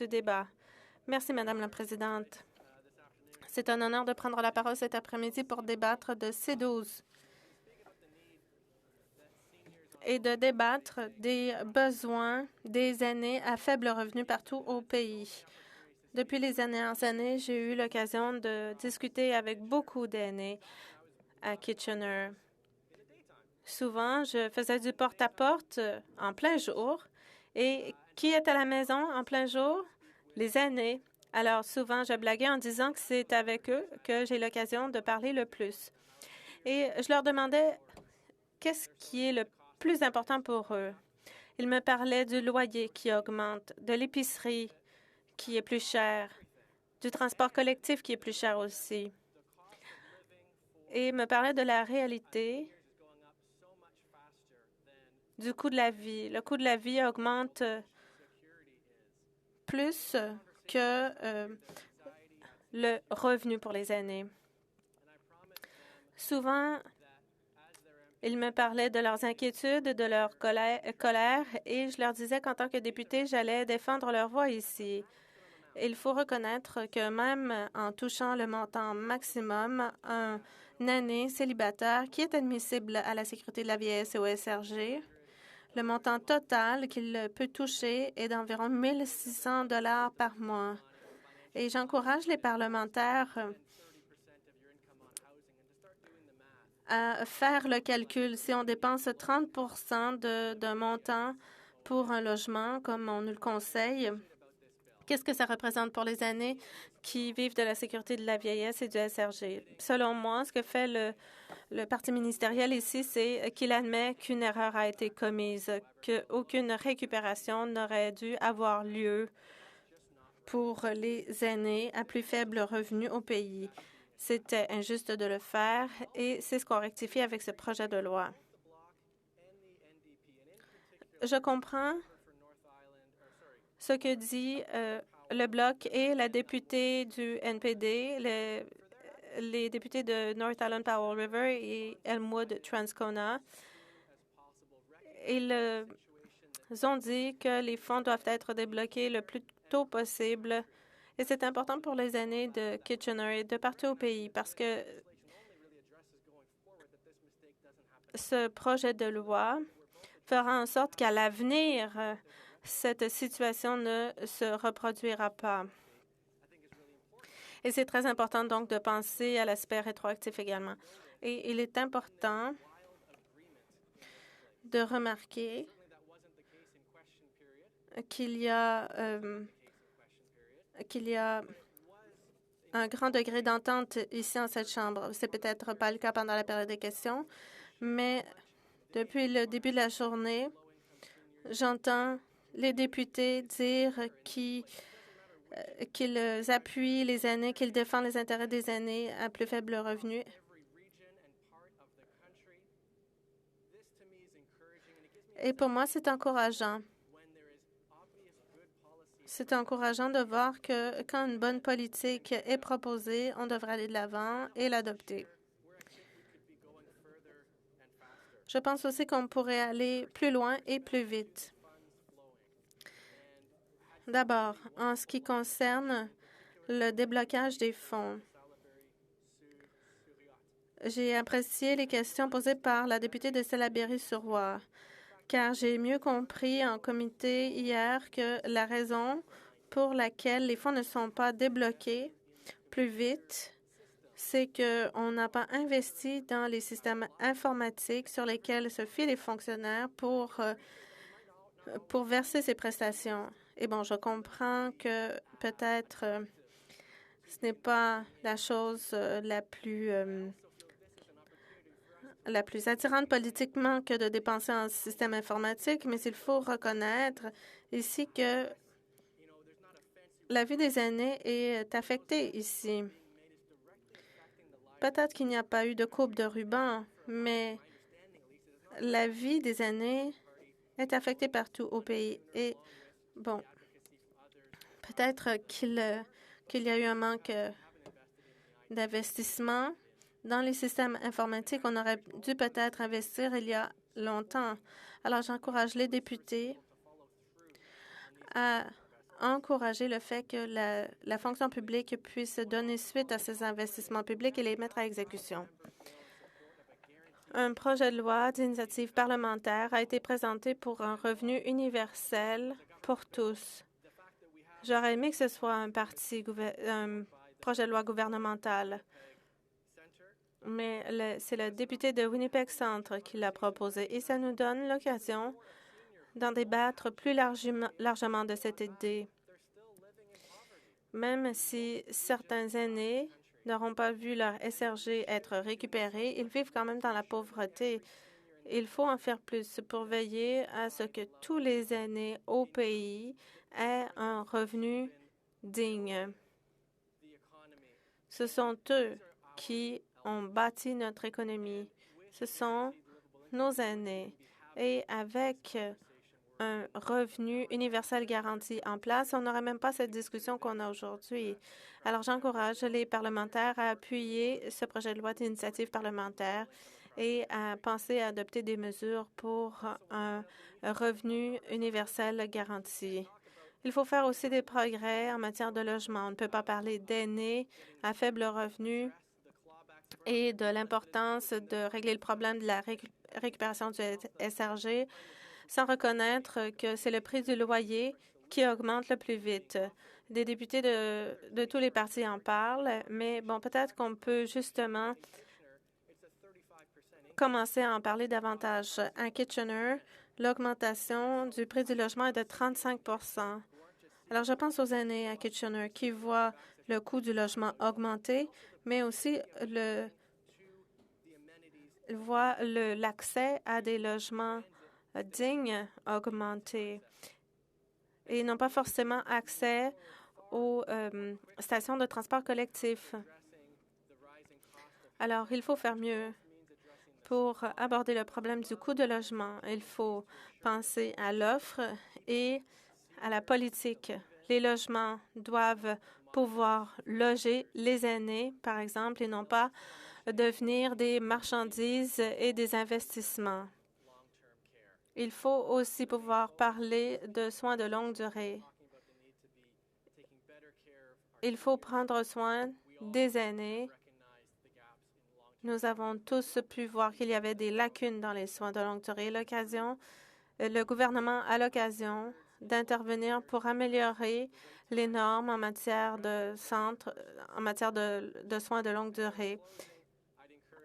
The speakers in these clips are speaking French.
de débat. Merci, Madame la Présidente. C'est un honneur de prendre la parole cet après-midi pour débattre de C12 et de débattre des besoins des aînés à faible revenu partout au pays. Depuis les dernières années, j'ai eu l'occasion de discuter avec beaucoup d'aînés à Kitchener. Souvent, je faisais du porte-à-porte en plein jour. Et qui est à la maison en plein jour? Les aînés. Alors, souvent, je blaguais en disant que c'est avec eux que j'ai l'occasion de parler le plus. Et je leur demandais qu'est-ce qui est le plus important pour eux. Ils me parlaient du loyer qui augmente, de l'épicerie qui est plus chère, du transport collectif qui est plus cher aussi. Et me parlaient de la réalité du coût de la vie. Le coût de la vie augmente plus que le revenu pour les aînés. Souvent, ils me parlaient de leurs inquiétudes, de leur colère, et je leur disais qu'en tant que député, j'allais défendre leur voix ici. Il faut reconnaître que même en touchant le montant maximum, un aîné célibataire qui est admissible à la Sécurité de la vieillesse et au SRG, le montant total qu'il peut toucher est d'environ 1 600 $ par mois. Et j'encourage les parlementaires à faire le calcul. Si on dépense 30 d'un montant pour un logement, comme on nous le conseille, qu'est-ce que ça représente pour les aînés qui vivent de la Sécurité de la vieillesse et du SRG? Selon moi, ce que fait le parti ministériel ici, c'est qu'il admet qu'une erreur a été commise, qu'aucune récupération n'aurait dû avoir lieu pour les aînés à plus faible revenu au pays. C'était injuste de le faire et c'est ce qu'on rectifie avec ce projet de loi. Je comprends ce que dit le Bloc et la députée du NPD, les députés de North Island Powell River et Elmwood Transcona. Ils ont dit que les fonds doivent être débloqués le plus tôt possible. Et c'est important pour les aînés de Kitchener et de partout au pays parce que ce projet de loi fera en sorte qu'à l'avenir, cette situation ne se reproduira pas. Et c'est très important donc de penser à l'aspect rétroactif également. Et il est important de remarquer qu'il y a un grand degré d'entente ici en cette Chambre. C'est peut-être pas le cas pendant la période des questions, mais depuis le début de la journée, j'entends les députés dire qu'ils appuient les aînés, qu'ils défendent les intérêts des aînés à plus faible revenu. Et pour moi, c'est encourageant. C'est encourageant de voir que quand une bonne politique est proposée, on devrait aller de l'avant et l'adopter. Je pense aussi qu'on pourrait aller plus loin et plus vite. D'abord, en ce qui concerne le déblocage des fonds, j'ai apprécié les questions posées par la députée de Salaberry-sur-Loire, car j'ai mieux compris en comité hier que la raison pour laquelle les fonds ne sont pas débloqués plus vite, c'est qu'on n'a pas investi dans les systèmes informatiques sur lesquels se fient les fonctionnaires pour verser ces prestations. Et bon, je comprends que peut-être ce n'est pas la chose la plus attirante politiquement que de dépenser en système informatique, mais il faut reconnaître ici que la vie des aînés est affectée ici. Peut-être qu'il n'y a pas eu de coupe de ruban, mais la vie des aînés est affectée partout au pays. Et bon, peut-être qu'il y a eu un manque d'investissement dans les systèmes informatiques. On aurait dû peut-être investir il y a longtemps. Alors, j'encourage les députés à encourager le fait que la fonction publique puisse donner suite à ces investissements publics et les mettre à exécution. Un projet de loi d'initiative parlementaire a été présenté pour un revenu universel pour tous. J'aurais aimé que ce soit un projet de loi gouvernemental, mais c'est le député de Winnipeg Centre qui l'a proposé et ça nous donne l'occasion d'en débattre plus largement de cette idée. Même si certains aînés n'auront pas vu leur SRG être récupéré, ils vivent quand même dans la pauvreté. Il faut en faire plus pour veiller à ce que tous les aînés au pays aient un revenu digne. Ce sont eux qui ont bâti notre économie. Ce sont nos aînés. Et avec un revenu universel garanti en place, on n'aurait même pas cette discussion qu'on a aujourd'hui. Alors, j'encourage les parlementaires à appuyer ce projet de loi d'initiative parlementaire et à penser à adopter des mesures pour un revenu universel garanti. Il faut faire aussi des progrès en matière de logement. On ne peut pas parler d'aînés à faible revenu et de l'importance de régler le problème de la récupération du SRG sans reconnaître que c'est le prix du loyer qui augmente le plus vite. Des députés de tous les partis en parlent, mais bon, peut-être qu'on peut justement commencer à en parler davantage. À Kitchener, l'augmentation du prix du logement est de 35 %. Alors, je pense aux aînés à Kitchener qui voient le coût du logement augmenter, mais aussi voient l'accès à des logements dignes augmenter et n'ont pas forcément accès aux stations de transport collectif. Alors, il faut faire mieux pour aborder le problème du coût de logement. Il faut penser à l'offre et à la politique. Les logements doivent pouvoir loger les aînés, par exemple, et non pas devenir des marchandises et des investissements. Il faut aussi pouvoir parler de soins de longue durée. Il faut prendre soin des aînés. Nous avons tous pu voir qu'il y avait des lacunes dans les soins de longue durée. Le gouvernement a l'occasion d'intervenir pour améliorer les normes en matière de soins de longue durée.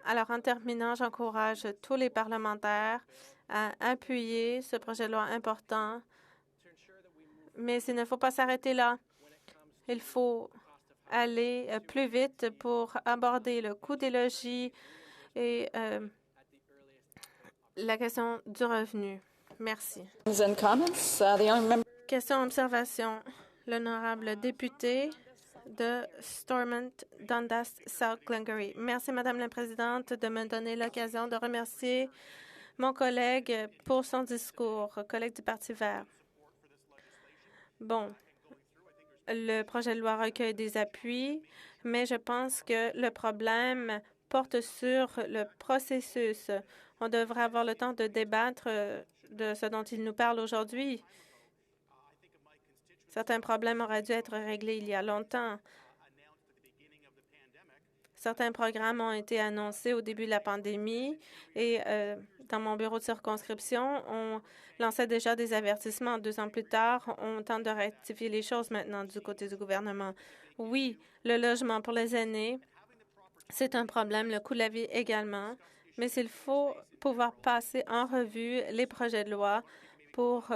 Alors, en terminant, j'encourage tous les parlementaires à appuyer ce projet de loi important, mais il ne faut pas s'arrêter là. Il faut aller plus vite pour aborder le coût des logis et la question du revenu. Merci. Question observation. L'honorable député de Stormont, Dundas, South Glengarry. Merci, Madame la Présidente, de me donner l'occasion de remercier mon collègue pour son discours, collègue du Parti vert. Bon, le projet de loi recueille des appuis, mais je pense que le problème porte sur le processus. On devrait avoir le temps de débattre de ce dont il nous parle aujourd'hui. Certains problèmes auraient dû être réglés il y a longtemps. Certains programmes ont été annoncés au début de la pandémie et dans mon bureau de circonscription, on lançait déjà des avertissements. 2 ans plus tard, on tente de rectifier les choses maintenant du côté du gouvernement. Oui, le logement pour les aînés, c'est un problème, le coût de la vie également, mais il faut pouvoir passer en revue les projets de loi pour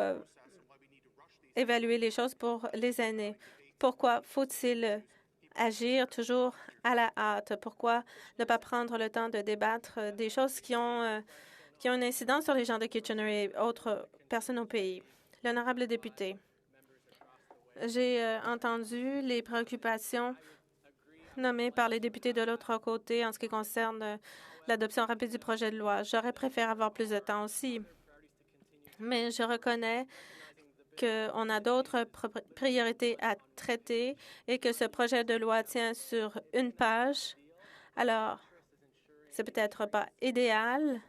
évaluer les choses pour les aînés. Pourquoi faut-il agir toujours à la hâte? Pourquoi ne pas prendre le temps de débattre des choses qui ont une incidence sur les gens de Kitchener et autres personnes au pays? L'honorable député, j'ai entendu les préoccupations nommées par les députés de l'autre côté en ce qui concerne l'adoption rapide du projet de loi. J'aurais préféré avoir plus de temps aussi, mais je reconnais qu'on a d'autres priorités à traiter et que ce projet de loi tient sur une page. Alors, c'est peut-être pas idéal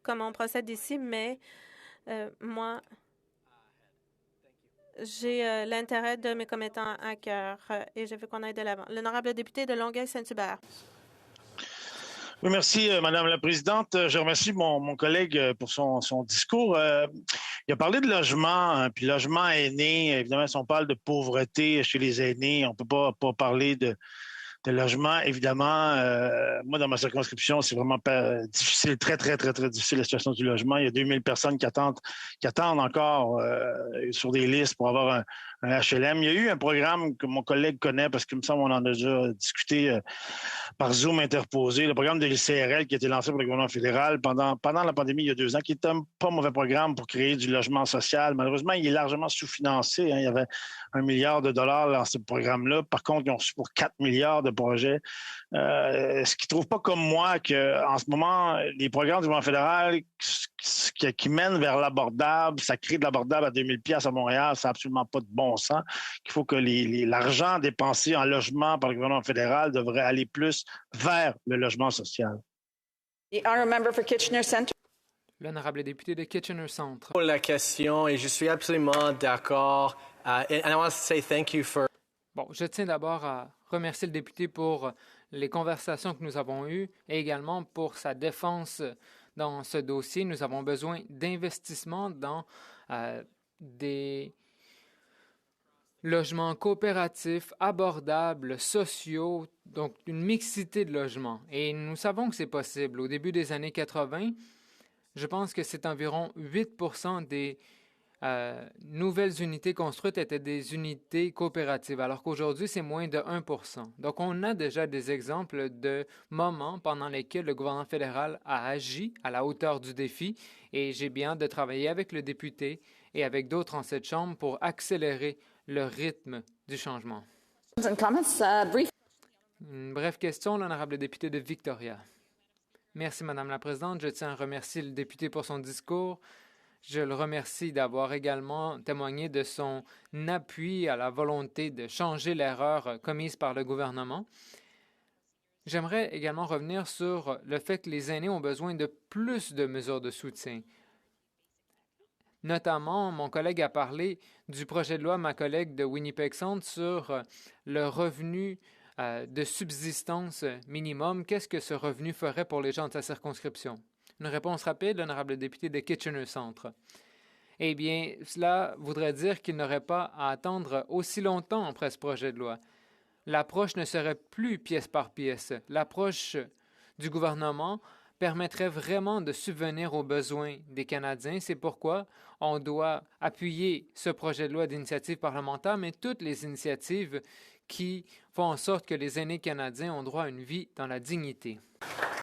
comment on procède ici, mais moi, j'ai l'intérêt de mes commettants à cœur et je veux qu'on aille de l'avant. L'honorable député de Longueuil-Saint-Hubert. Oui, merci, Madame la Présidente. Je remercie mon collègue pour son discours. Il a parlé de logement, hein, puis logement aîné. Évidemment, si on parle de pauvreté chez les aînés, on peut pas parler de logement. Évidemment, moi, dans ma circonscription, c'est vraiment pas difficile, très, très, très, très difficile la situation du logement. Il y a 2000 personnes qui attendent encore sur des listes pour avoir un HLM. Il y a eu un programme que mon collègue connaît parce que, me semble, on en a déjà discuté par Zoom interposé, le programme de l'ICRL qui a été lancé par le gouvernement fédéral pendant la pandémie il y a 2 ans, qui est un pas mauvais programme pour créer du logement social. Malheureusement, il est largement sous-financé. Hein. Il y avait $1 milliard dans ce programme-là. Par contre, ils ont reçu pour 4 milliards de projets. Ce qu'ils ne trouvent pas comme moi qu'en ce moment, les programmes du gouvernement fédéral qui mènent vers l'abordable, ça crée de l'abordable à 2000 $ à Montréal, ça n'a absolument pas de bon sens. Il faut que l'argent dépensé en logement par le gouvernement fédéral devrait aller plus vers le logement social. L'honorable député de Kitchener Centre. Pour la question, et je suis absolument d'accord. And I want to say thank you for... Bon, je tiens d'abord à remercier le député pour les conversations que nous avons eues et également pour sa défense dans ce dossier. Nous avons besoin d'investissements dans des logements coopératifs, abordables, sociaux, donc une mixité de logements. Et nous savons que c'est possible. Au début des années 80, je pense que c'est environ 8 % des nouvelles unités construites étaient des unités coopératives, alors qu'aujourd'hui, c'est moins de 1 %. Donc, on a déjà des exemples de moments pendant lesquels le gouvernement fédéral a agi à la hauteur du défi et j'ai bien hâte de travailler avec le député et avec d'autres en cette Chambre pour accélérer le rythme du changement. Une brève question, l'honorable député de Victoria. Merci, Madame la Présidente. Je tiens à remercier le député pour son discours. Je le remercie d'avoir également témoigné de son appui à la volonté de changer l'erreur commise par le gouvernement. J'aimerais également revenir sur le fait que les aînés ont besoin de plus de mesures de soutien. Notamment, mon collègue a parlé du projet de loi, ma collègue de Winnipeg Centre, sur le revenu de subsistance minimum. Qu'est-ce que ce revenu ferait pour les gens de sa circonscription? Une réponse rapide, l'honorable député de Kitchener Centre. Eh bien, cela voudrait dire qu'il n'aurait pas à attendre aussi longtemps après ce projet de loi. L'approche ne serait plus pièce par pièce. L'approche du gouvernement permettrait vraiment de subvenir aux besoins des Canadiens. C'est pourquoi on doit appuyer ce projet de loi d'initiative parlementaire, mais toutes les initiatives qui font en sorte que les aînés canadiens ont droit à une vie dans la dignité.